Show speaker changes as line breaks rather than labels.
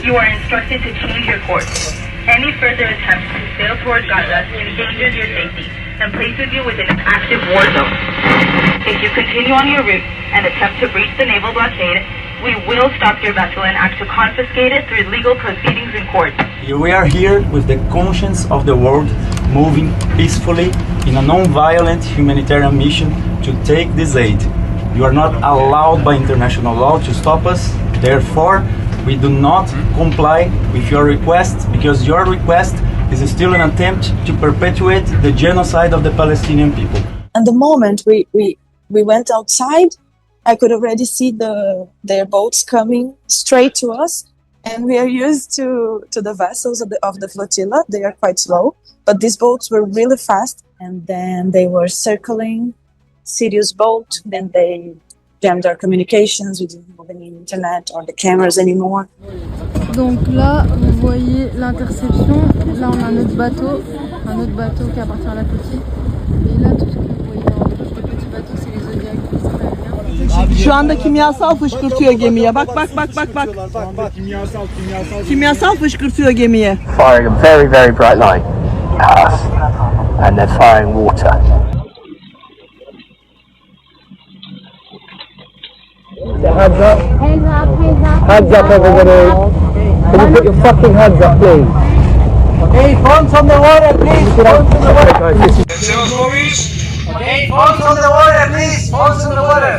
You are instructed to change your course. Any further attempt to sail toward Gaza endangers your safety and places you within an active war zone. If you continue on your route and attempt to breach the naval blockade, we will stop your vessel and act to confiscate it through legal proceedings in court.
We are here with the conscience of the world, moving peacefully in a non-violent humanitarian mission to take this aid. You are not allowed by international law to stop us. Therefore, we do not comply with your request, because your request is still an attempt to perpetuate the genocide of the Palestinian people.
And the moment we went outside, I could already see their boats coming straight to us. And we are used to the vessels of the flotilla. They are quite slow, but these boats were really fast. And then they were circling Syria's boat. Then they jammed our communications. We didn't have any internet or the cameras anymore.
Donc là, vous voyez l'interception. Là, on a un autre bateau qui appartient à la flottille. Et là, tout ce que vous voyez en rouge, le petit bateau, c'est les Zodiacs israéliens.
Şu anda kimyasal fışkırtıyor gemiye. Bak. Kimyasal fışkırtıyor gemiye.
Firing a very, very bright light at us, and they're firing water. Heads up. Heads up, everybody. Can you put your fucking heads up, please? Okay, phones on the water, please. Phones on the water. Okay, phones on the water, please. Phones on the water.